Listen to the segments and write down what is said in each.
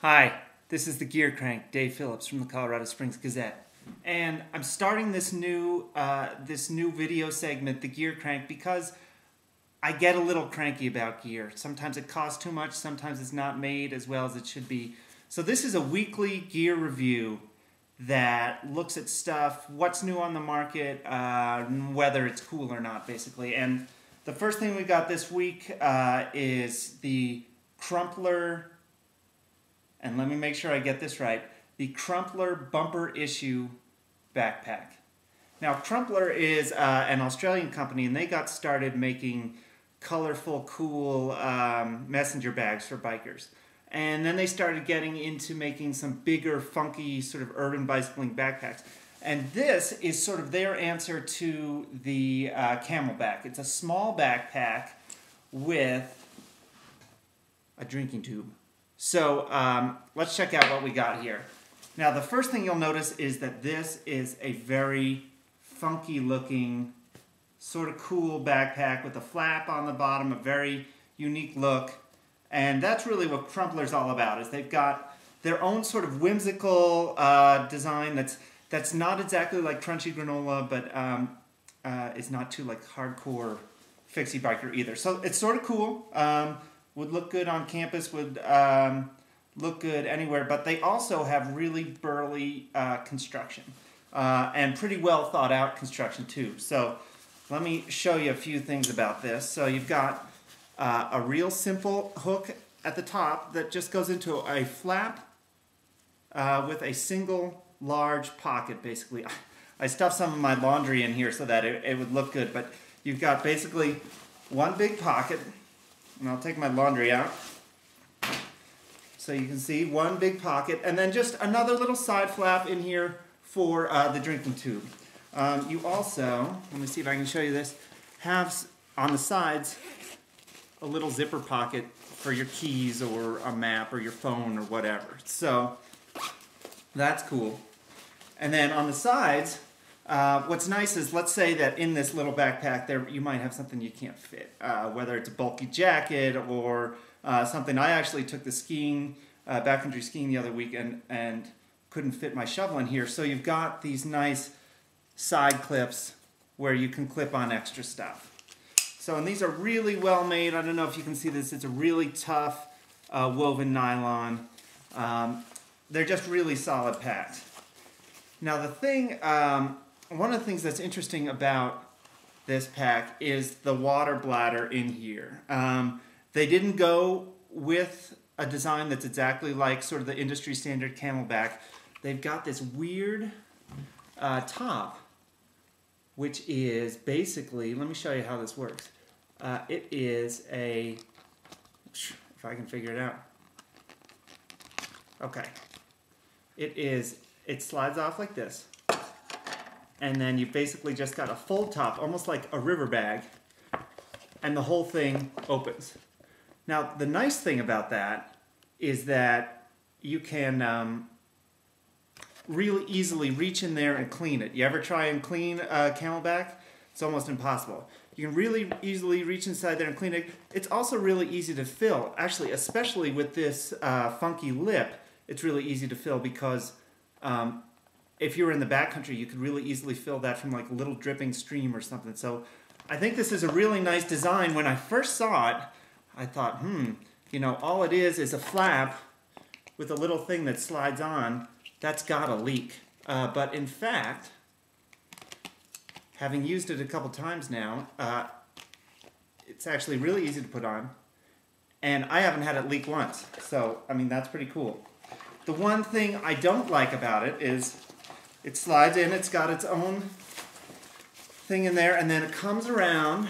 Hi, this is the Gear Crank, Dave Phillips from the Colorado Springs Gazette. And I'm starting this new video segment, the Gear Crank, because I get a little cranky about gear. Sometimes it costs too much, sometimes it's not made as well as it should be. So this is a weekly gear review that looks at stuff, what's new on the market, whether it's cool or not, basically. And the first thing we got this week is the Crumpler, and let me make sure I get this right, the Crumpler Bumper Issue Backpack. Now, Crumpler is an Australian company, and they got started making colorful, cool messenger bags for bikers. And then they started getting into making some bigger, funky, sort of urban bicycling backpacks. And this is sort of their answer to the Camelback. It's a small backpack with a drinking tube. So let's check out what we got here. Now, the first thing you'll notice is that this is a very funky looking, sort of cool backpack with a flap on the bottom, a very unique look. And that's really what Crumpler's all about, is they've got their own sort of whimsical design that's not exactly like crunchy granola, but is not too like hardcore fixie biker either. So it's sort of cool. Would look good on campus, would look good anywhere, but they also have really burly construction and pretty well thought out construction too. So let me show you a few things about this. So you've got a real simple hook at the top that just goes into a flap with a single large pocket, basically. I stuffed some of my laundry in here so that it would look good, but you've got basically one big pocket, and I'll take my laundry out. So you can see one big pocket, and then just another little side flap in here for the drinking tube. You also, let me see if I can show you this, have on the sides a little zipper pocket for your keys or a map or your phone or whatever. So that's cool. And then on the sides, what's nice is, let's say that in this little backpack there you might have something you can't fit, whether it's a bulky jacket or something. I actually took the skiing, backcountry skiing the other week and couldn't fit my shovel in here. So you've got these nice side clips where you can clip on extra stuff. So, and these are really well made. I don't know if you can see this. It's a really tough woven nylon. They're just really solid packed. Now the thing, one of the things that's interesting about this pack is the water bladder in here. They didn't go with a design that's exactly like sort of the industry standard Camelback. They've got this weird top, which is basically, let me show you how this works. It is a, if I can figure it out. Okay. It slides off like this. And then you've basically just got a full top, almost like a river bag, and the whole thing opens. Now, the nice thing about that is that you can really easily reach in there and clean it. You ever try and clean a Camelback? It's almost impossible. You can really easily reach inside there and clean it. It's also really easy to fill. Actually, especially with this funky lip, it's really easy to fill because if you were in the backcountry, you could really easily fill that from like a little dripping stream or something. So I think this is a really nice design. When I first saw it, I thought, you know, all it is a flap with a little thing that slides on. That's gotta leak. But in fact, having used it a couple times now, it's actually really easy to put on. And I haven't had it leak once. So, I mean, that's pretty cool. The one thing I don't like about it is it slides in, it's got its own thing in there, and then it comes around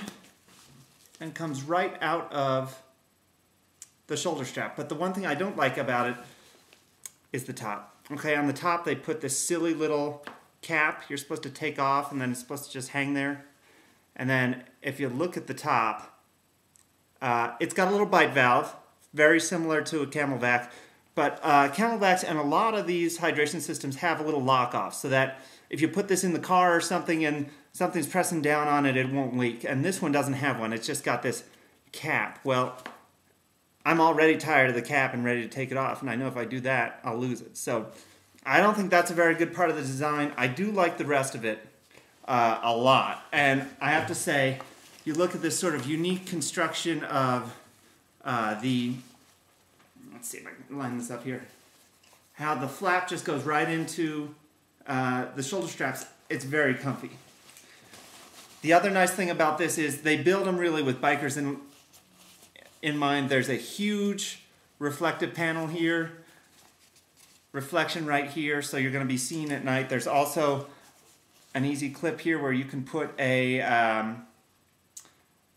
and comes right out of the shoulder strap. But the one thing I don't like about it is the top. Okay, on the top they put this silly little cap you're supposed to take off, and then it's supposed to just hang there. And then if you look at the top, it's got a little bite valve, very similar to a Camelback. But Camelbacks and a lot of these hydration systems have a little lock off, so that if you put this in the car or something and something's pressing down on it, it won't leak. And this one doesn't have one. It's just got this cap. Well, I'm already tired of the cap and ready to take it off, and I know if I do that, I'll lose it. So I don't think that's a very good part of the design. I do like the rest of it a lot. And I have to say, you look at this sort of unique construction of let's see if I can line this up here, how the flap just goes right into the shoulder straps. It's very comfy. The other nice thing about this is they build them really with bikers in mind. There's a huge reflective panel here, reflection right here, so you're going to be seen at night. There's also an easy clip here where you can put a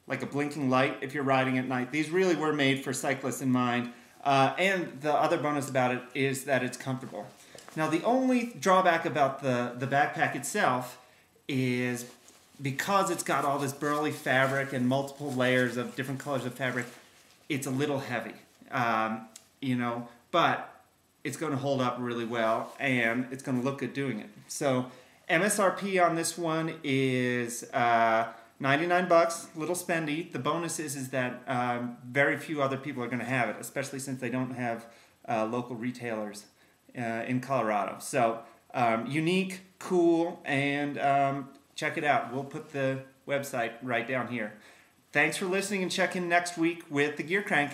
like a blinking light if you're riding at night. These really were made for cyclists in mind. And the other bonus about it is that it's comfortable. Now the only drawback about the backpack itself is because it's got all this burly fabric and multiple layers of different colors of fabric, it's a little heavy, you know, but it's going to hold up really well and it's going to look good doing it. So MSRP on this one is 99 bucks, little spendy. The bonus is that very few other people are going to have it, especially since they don't have local retailers in Colorado. So unique, cool, and check it out. We'll put the website right down here. Thanks for listening, and check in next week with the Gear Crank.